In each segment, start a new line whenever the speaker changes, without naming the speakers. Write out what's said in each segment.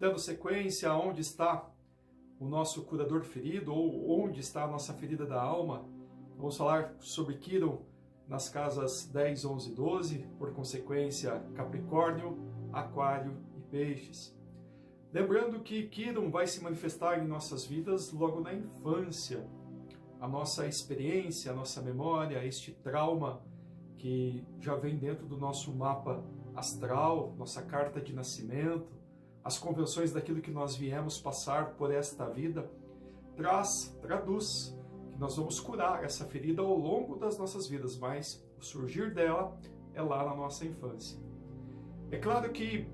Dando sequência a onde está o nosso curador ferido, ou onde está a nossa ferida da alma, vamos falar sobre Quirón nas casas 10, 11 e 12, por consequência Capricórnio, Aquário e Peixes. Lembrando que Quirón vai se manifestar em nossas vidas logo na infância. A nossa experiência, a nossa memória, este trauma que já vem dentro do nosso mapa astral, nossa carta de nascimento, as convenções daquilo que nós viemos passar por esta vida, traduz que nós vamos curar essa ferida ao longo das nossas vidas, mas o surgir dela é lá na nossa infância. É claro que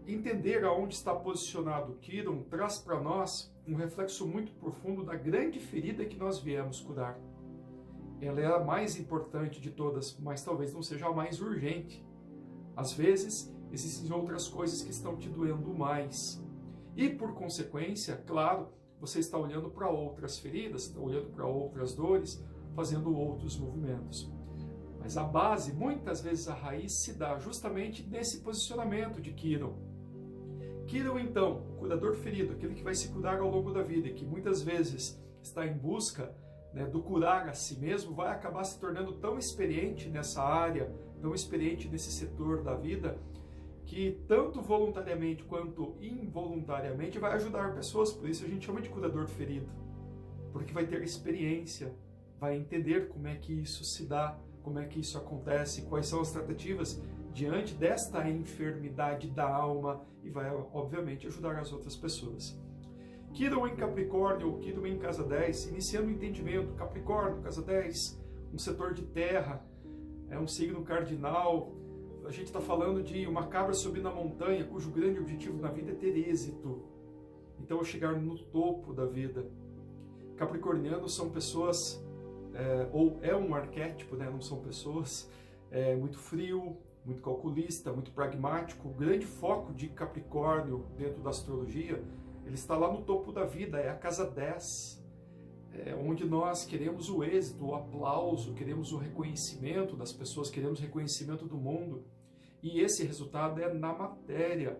entender aonde está posicionado Quirón traz para nós um reflexo muito profundo da grande ferida que nós viemos curar. Ela é a mais importante de todas, mas talvez não seja a mais urgente. Às vezes, existem outras coisas que estão te doendo mais. E, por consequência, claro, você está olhando para outras feridas, está olhando para outras dores, fazendo outros movimentos. Mas a base, muitas vezes a raiz, se dá justamente nesse posicionamento de Quirón. Quirón, então, o curador ferido, aquele que vai se curar ao longo da vida e que muitas vezes está em busca, né, do curar a si mesmo, vai acabar se tornando tão experiente nessa área, tão experiente nesse setor da vida, que tanto voluntariamente quanto involuntariamente vai ajudar pessoas. Por isso a gente chama de curador ferido, porque vai ter experiência, vai entender como é que isso se dá, como é que isso acontece, quais são as tratativas diante desta enfermidade da alma e vai, obviamente, ajudar as outras pessoas. Quirón em Capricórnio ou Quirón em casa 10, iniciando o entendimento, Capricórnio, casa 10, um setor de terra, é um signo cardinal. A gente está falando de uma cabra subindo a montanha, cujo grande objetivo na vida é ter êxito. Então, é chegar no topo da vida. Capricornianos são pessoas, ou é um arquétipo, né? Não são pessoas, muito frio, muito calculista, muito pragmático. O grande foco de Capricórnio dentro da astrologia, ele está lá no topo da vida, é a casa 10, onde nós queremos o êxito, o aplauso, queremos o reconhecimento das pessoas, queremos o reconhecimento do mundo. E esse resultado é na matéria.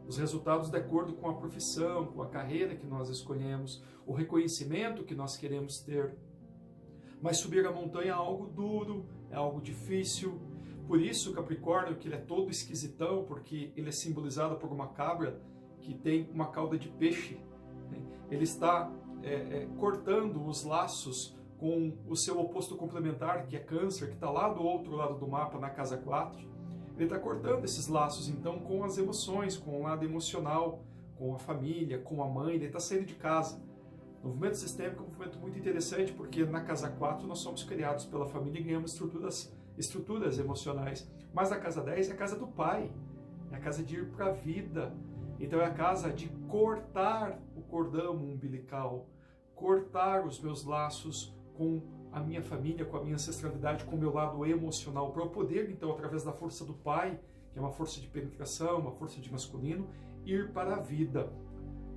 Os resultados de acordo com a profissão, com a carreira que nós escolhemos, o reconhecimento que nós queremos ter. Mas subir a montanha é algo duro, é algo difícil. Por isso o Capricórnio, que ele é todo esquisitão, porque ele é simbolizado por uma cabra que tem uma cauda de peixe, né? Ele está cortando os laços com o seu oposto complementar, que é Câncer, que está lá do outro lado do mapa, na casa 4. Ele está cortando esses laços, então, com as emoções, com o lado emocional, com a família, com a mãe. Ele está saindo de casa. O movimento sistêmico é um movimento muito interessante, porque na casa 4 nós somos criados pela família e ganhamos estruturas emocionais. Mas a casa 10 é a casa do pai, é a casa de ir para a vida. Então é a casa de cortar o cordão umbilical, cortar os meus laços com a minha família, com a minha ancestralidade, com o meu lado emocional, para eu poder, então, através da força do pai, que é uma força de penetração, uma força de masculino, ir para a vida.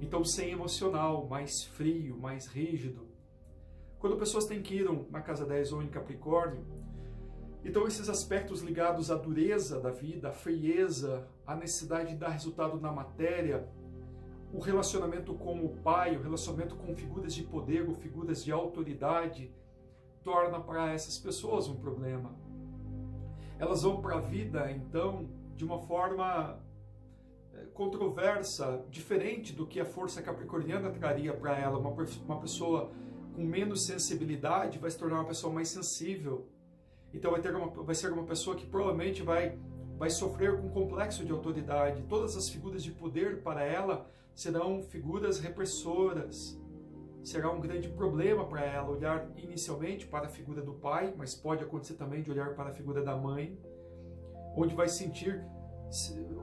Então, sem emocional, mais frio, mais rígido. Quando pessoas têm Quirón na casa 10 ou em Capricórnio, então esses aspectos ligados à dureza da vida, à frieza, à necessidade de dar resultado na matéria, o relacionamento com o pai, o relacionamento com figuras de poder ou figuras de autoridade, torna para essas pessoas um problema. Elas vão para a vida, então, de uma forma controversa, diferente do que a força capricorniana traria para ela. Uma pessoa com menos sensibilidade vai se tornar uma pessoa mais sensível. Então vai ser uma pessoa que provavelmente vai sofrer com um complexo de autoridade. Todas as figuras de poder para ela serão figuras repressoras. Será um grande problema para ela olhar inicialmente para a figura do pai, mas pode acontecer também de olhar para a figura da mãe, onde vai sentir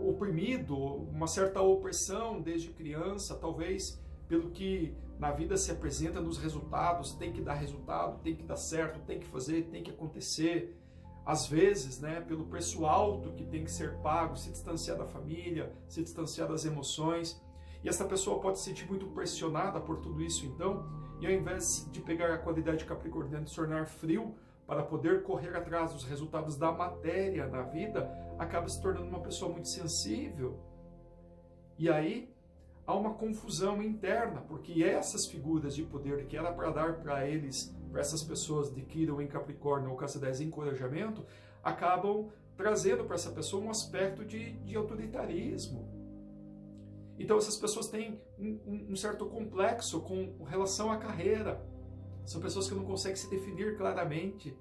oprimido, uma certa opressão desde criança, talvez pelo que na vida se apresenta nos resultados. Tem que dar resultado, tem que dar certo, tem que fazer, tem que acontecer. Às vezes, né, pelo preço alto que tem que ser pago, se distanciar da família, se distanciar das emoções. E essa pessoa pode se sentir muito pressionada por tudo isso, então, e ao invés de pegar a qualidade capricorniana e se tornar frio para poder correr atrás dos resultados da matéria na vida, acaba se tornando uma pessoa muito sensível. E aí, há uma confusão interna, porque essas figuras de poder que era para dar para eles, para essas pessoas de Quirón em Capricórnio ou Casa 10 encorajamento, acabam trazendo para essa pessoa um aspecto de autoritarismo. Então essas pessoas têm um certo complexo com relação à carreira. São pessoas que não conseguem se definir claramente.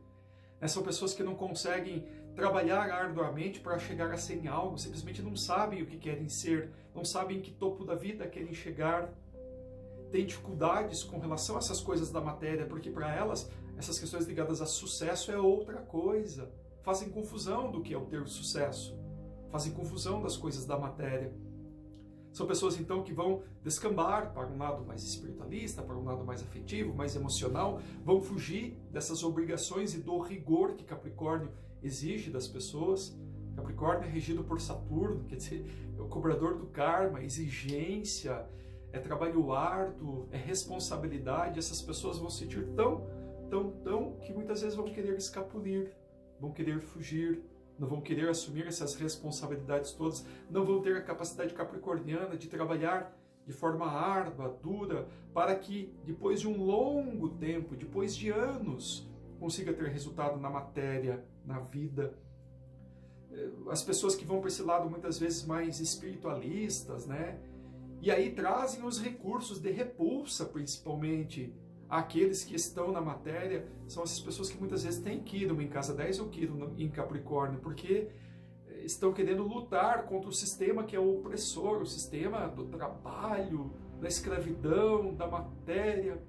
São pessoas que não conseguem trabalhar arduamente para chegar a ser em algo, simplesmente não sabem o que querem ser, não sabem em que topo da vida querem chegar. Têm dificuldades com relação a essas coisas da matéria, porque para elas, essas questões ligadas a sucesso é outra coisa. Fazem confusão do que é o ter sucesso, fazem confusão das coisas da matéria. São pessoas, então, que vão descambar para um lado mais espiritualista, para um lado mais afetivo, mais emocional, vão fugir dessas obrigações e do rigor que Capricórnio exige das pessoas. Capricórnio é regido por Saturno, quer dizer, é o cobrador do karma, exigência, é trabalho árduo, é responsabilidade. Essas pessoas vão se sentir tão, que muitas vezes vão querer escapulir, vão querer fugir, não vão querer assumir essas responsabilidades todas, não vão ter a capacidade capricorniana de trabalhar de forma árdua, dura, para que depois de um longo tempo, depois de anos, consiga ter resultado na matéria, na vida. As pessoas que vão para esse lado muitas vezes mais espiritualistas, né? E aí trazem os recursos de repulsa, principalmente. Aqueles que estão na matéria são essas pessoas que muitas vezes têm Quirón em Casa 10 ou Quirón em Capricórnio, porque estão querendo lutar contra o sistema que é o opressor, o sistema do trabalho, da escravidão, da matéria.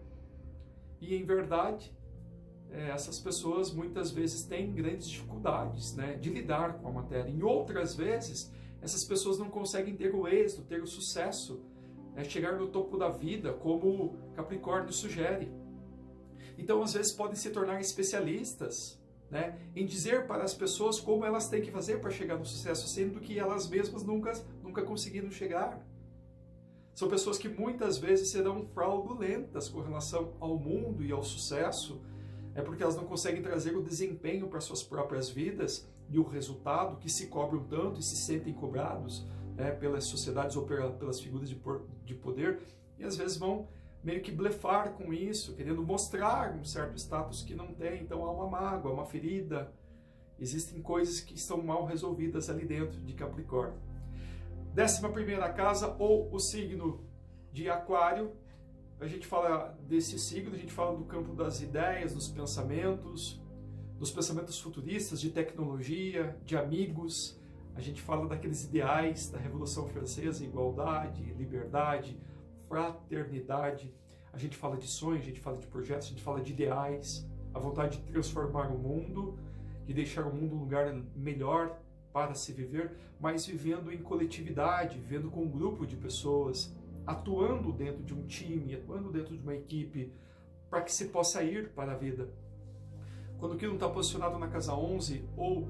E, em verdade, essas pessoas muitas vezes têm grandes dificuldades, né, de lidar com a matéria. Em outras vezes, essas pessoas não conseguem ter o êxito, ter o sucesso, chegar no topo da vida, como Capricórnio sugere. Então, às vezes, podem se tornar especialistas, né, em dizer para as pessoas como elas têm que fazer para chegar no sucesso, sendo que elas mesmas nunca conseguiram chegar. São pessoas que muitas vezes serão fraudulentas com relação ao mundo e ao sucesso, porque elas não conseguem trazer o desempenho para suas próprias vidas e o resultado que se cobram tanto e se sentem cobrados, pelas sociedades ou pelas figuras de poder, e às vezes vão meio que blefar com isso, querendo mostrar um certo status que não tem. Então há uma mágoa, uma ferida, existem coisas que estão mal resolvidas ali dentro de Capricórnio. 11ª casa, ou o signo de Aquário. A gente fala desse signo, a gente fala do campo das ideias, dos pensamentos futuristas, de tecnologia, de amigos. A gente fala daqueles ideais da Revolução Francesa, igualdade, liberdade, fraternidade. A gente fala de sonhos, a gente fala de projetos, a gente fala de ideais, a vontade de transformar o mundo, de deixar o mundo um lugar melhor para se viver, mas vivendo em coletividade, vivendo com um grupo de pessoas, atuando dentro de um time, atuando dentro de uma equipe, para que se possa ir para a vida. Quando o Quirón está posicionado na casa 11 ou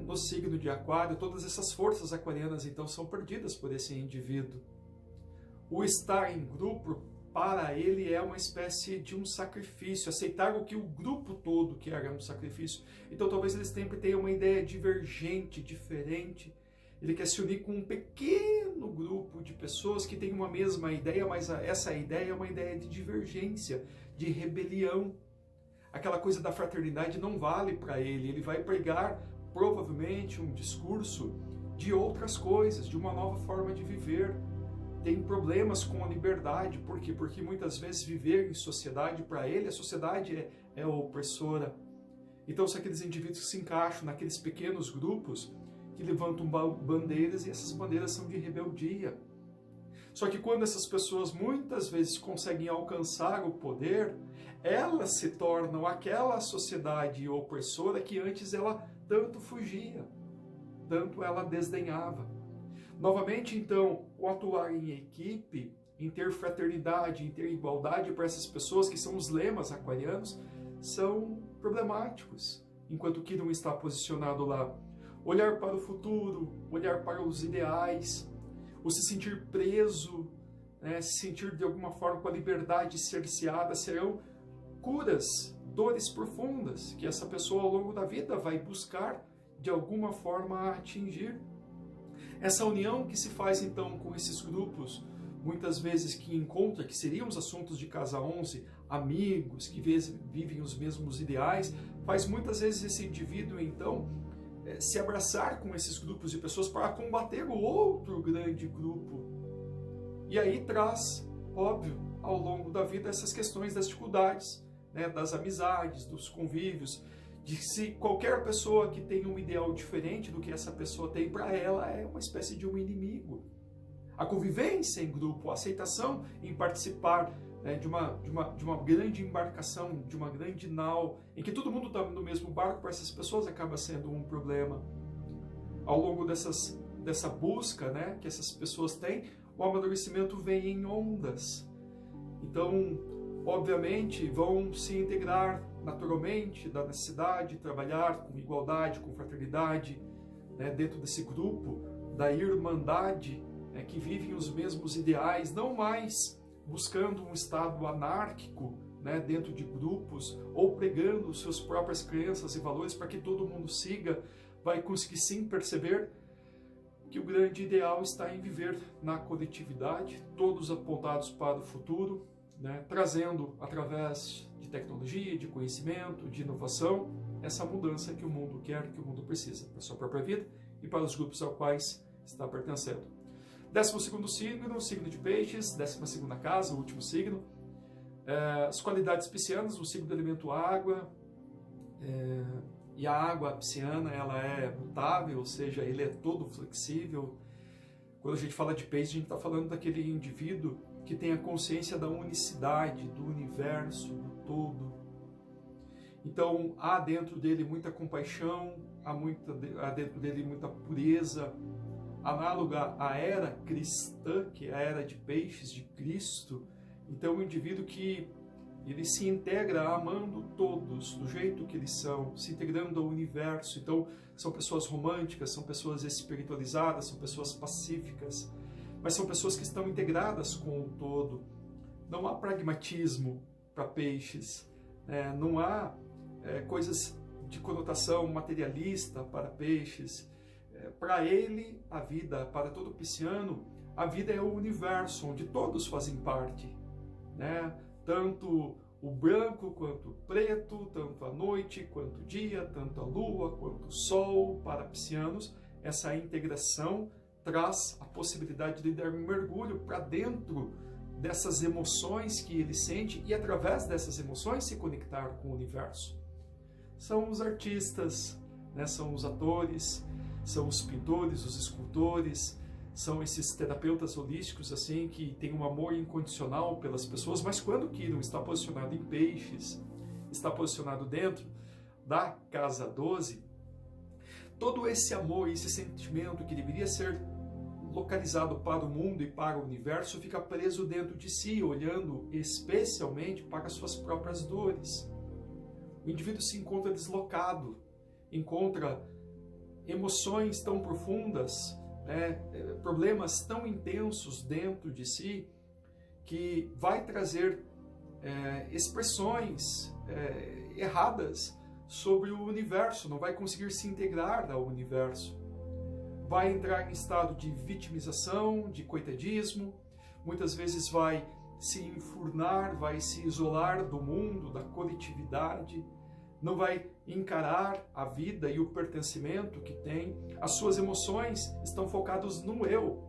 no signo de Aquário, todas essas forças aquarianas então são perdidas por esse indivíduo. O estar em grupo, para ele, é uma espécie de um sacrifício, aceitar o que o grupo todo quer é um sacrifício. Então talvez ele sempre tenha uma ideia divergente, diferente. Ele quer se unir com um pequeno grupo de pessoas que têm uma mesma ideia, mas essa ideia é uma ideia de divergência, de rebelião. Aquela coisa da fraternidade não vale para ele. Ele vai pregar provavelmente um discurso de outras coisas, de uma nova forma de viver. Tem problemas com a liberdade. Por quê? Porque muitas vezes viver em sociedade, para ele, a sociedade é opressora. Então são aqueles indivíduos que se encaixam naqueles pequenos grupos que levantam bandeiras, e essas bandeiras são de rebeldia. Só que quando essas pessoas muitas vezes conseguem alcançar o poder, elas se tornam aquela sociedade opressora que antes ela tanto fugia, tanto ela desdenhava. Novamente, então, o atuar em equipe, em ter fraternidade, em ter igualdade para essas pessoas, que são os lemas aquarianos, são problemáticos, enquanto o Quirón está posicionado lá. Olhar para o futuro, olhar para os ideais, o se sentir preso, se sentir de alguma forma com a liberdade cerceada, serão curas, dores profundas, que essa pessoa ao longo da vida vai buscar de alguma forma atingir. Essa união que se faz então com esses grupos muitas vezes que encontra, que seriam os assuntos de casa 11, amigos que vivem os mesmos ideais, faz muitas vezes esse indivíduo, então, se abraçar com esses grupos de pessoas para combater o outro grande grupo. E aí traz, óbvio, ao longo da vida essas questões das dificuldades, né, das amizades, dos convívios, de se qualquer pessoa que tem um ideal diferente do que essa pessoa tem, para ela é uma espécie de um inimigo. A convivência em grupo, a aceitação em participar, né, de uma grande embarcação, de uma grande nau, em que todo mundo está no mesmo barco, para essas pessoas acaba sendo um problema. Ao longo dessa busca, né, que essas pessoas têm, o amadurecimento vem em ondas. Então, obviamente, vão se integrar naturalmente da necessidade de trabalhar com igualdade, com fraternidade, né, dentro desse grupo da irmandade, que vivem os mesmos ideais, não mais buscando um estado anárquico, né, dentro de grupos, ou pregando suas próprias crenças e valores para que todo mundo siga, vai conseguir sim perceber que o grande ideal está em viver na coletividade, todos apontados para o futuro, né, trazendo, através de tecnologia, de conhecimento, de inovação, essa mudança que o mundo quer, que o mundo precisa, para a sua própria vida e para os grupos aos quais está pertencendo. 12º signo, o signo de Peixes, 12ª casa, o último signo. As qualidades piscianas, o signo do elemento água, e a água pisciana, ela é mutável, ou seja, ele é todo flexível. Quando a gente fala de Peixes, a gente está falando daquele indivíduo que tem a consciência da unicidade, do universo, do todo. Então, há dentro dele muita compaixão, há dentro dele muita pureza, análoga à era cristã, que é a era de Peixes, de Cristo. Então, um indivíduo que ele se integra amando todos do jeito que eles são, se integrando ao universo. Então, são pessoas românticas, são pessoas espiritualizadas, são pessoas pacíficas, mas são pessoas que estão integradas com o todo. Não há pragmatismo para Peixes, não há coisas de conotação materialista para Peixes. Para ele, a vida, para todo pisciano, a vida é o universo onde todos fazem parte, né? Tanto o branco quanto o preto, tanto a noite quanto o dia, tanto a lua quanto o sol. Para piscianos, essa integração traz a possibilidade de dar um mergulho para dentro dessas emoções que ele sente e, através dessas emoções, se conectar com o universo. São os artistas, né? São os atores, são os pintores, os escultores, são esses terapeutas holísticos assim que têm um amor incondicional pelas pessoas, mas quando Quirón está posicionado em Peixes, está posicionado dentro da casa 12, todo esse amor e esse sentimento que deveria ser localizado para o mundo e para o universo fica preso dentro de si, olhando especialmente para as suas próprias dores. O indivíduo se encontra deslocado, encontra emoções tão profundas, problemas tão intensos dentro de si, que vai trazer expressões erradas sobre o universo, não vai conseguir se integrar ao universo. Vai entrar em estado de vitimização, de coitadismo, muitas vezes vai se enfurnar, vai se isolar do mundo, da coletividade, não vai encarar a vida e o pertencimento que tem. As suas emoções estão focadas no eu.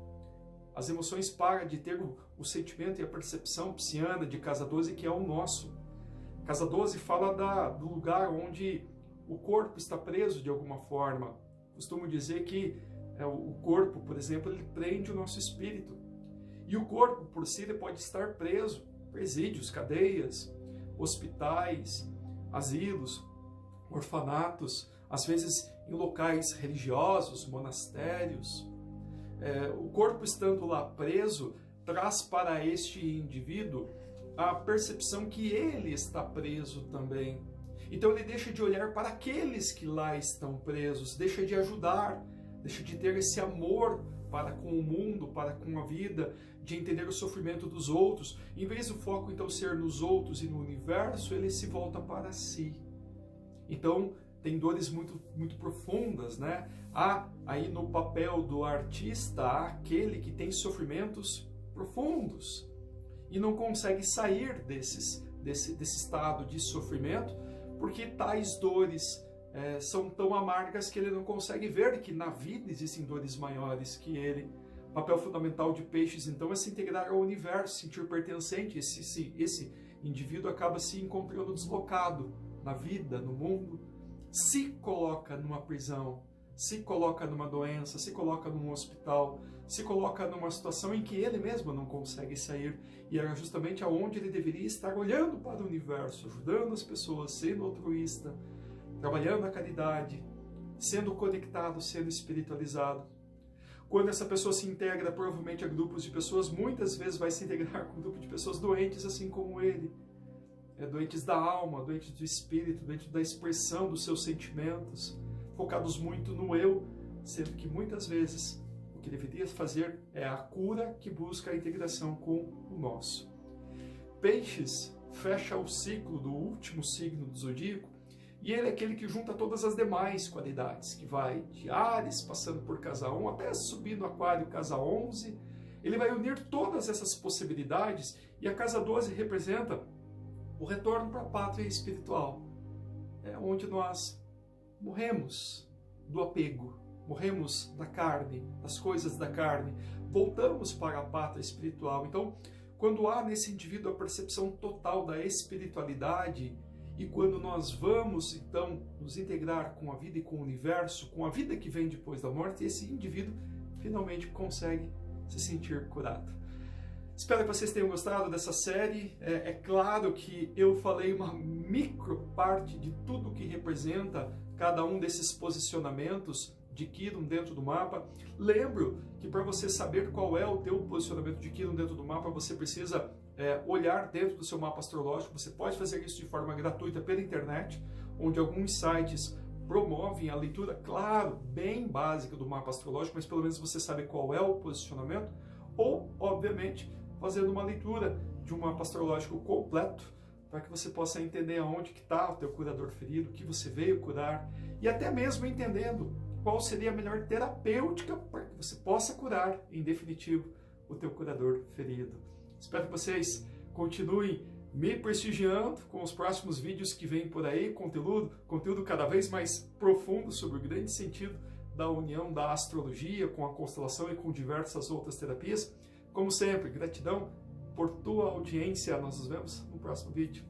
As emoções param de ter o sentimento e a percepção pisciana de casa 12, que é o nosso. Casa 12 fala do lugar onde o corpo está preso de alguma forma. Costumo dizer que o corpo, por exemplo, ele prende o nosso espírito. E o corpo, por si, ele pode estar preso. Presídios, cadeias, hospitais, asilos, orfanatos, às vezes em locais religiosos, monastérios. O corpo estando lá preso, traz para este indivíduo a percepção que ele está preso também. Então ele deixa de olhar para aqueles que lá estão presos, deixa de ajudar, deixa de ter esse amor para com o mundo, para com a vida, de entender o sofrimento dos outros. Em vez do foco então ser nos outros e no universo, ele se volta para si. Então tem dores muito, muito profundas, né? Há aí no papel do artista, há aquele que tem sofrimentos profundos e não consegue sair desse estado de sofrimento, porque tais dores são tão amargas que ele não consegue ver que na vida existem dores maiores que ele. O papel fundamental de Peixes, então, é se integrar ao universo, sentir pertencente. Esse indivíduo acaba se encontrando deslocado na vida, no mundo, se coloca numa prisão, se coloca numa doença, se coloca num hospital, se coloca numa situação em que ele mesmo não consegue sair, e era justamente aonde ele deveria estar olhando para o universo, ajudando as pessoas, sendo altruísta, trabalhando a caridade, sendo conectado, sendo espiritualizado. Quando essa pessoa se integra provavelmente a grupos de pessoas, muitas vezes vai se integrar com um grupo de pessoas doentes assim como ele, doentes da alma, doentes do espírito, doentes da expressão dos seus sentimentos, focados muito no eu, sendo que muitas vezes o que deveria fazer é a cura que busca a integração com o nosso. Peixes fecha o ciclo do último signo do zodíaco, e ele é aquele que junta todas as demais qualidades, que vai de Áries, passando por casa 1, até subindo Aquário, casa 11. Ele vai unir todas essas possibilidades, e a casa 12 representa o retorno para a pátria espiritual, onde nós morremos do apego, morremos da carne, das coisas da carne, voltamos para a pátria espiritual. Então, quando há nesse indivíduo a percepção total da espiritualidade, e quando nós vamos, então, nos integrar com a vida e com o universo, com a vida que vem depois da morte, esse indivíduo finalmente consegue se sentir curado. Espero que vocês tenham gostado dessa série. É claro que eu falei uma micro parte de tudo que representa cada um desses posicionamentos de Quirón dentro do mapa. Lembro que para você saber qual é o teu posicionamento de Quirón dentro do mapa, você precisa olhar dentro do seu mapa astrológico. Você pode fazer isso de forma gratuita pela internet, onde alguns sites promovem a leitura, claro, bem básica do mapa astrológico, mas pelo menos você sabe qual é o posicionamento, ou, obviamente, fazendo uma leitura de um mapa astrológico completo, para que você possa entender aonde que está o teu curador ferido, o que você veio curar, e até mesmo entendendo qual seria a melhor terapêutica para que você possa curar, em definitivo, o teu curador ferido. Espero que vocês continuem me prestigiando com os próximos vídeos que vêm por aí, conteúdo cada vez mais profundo sobre o grande sentido da união da astrologia com a constelação e com diversas outras terapias. Como sempre, gratidão por tua audiência. Nós nos vemos no próximo vídeo.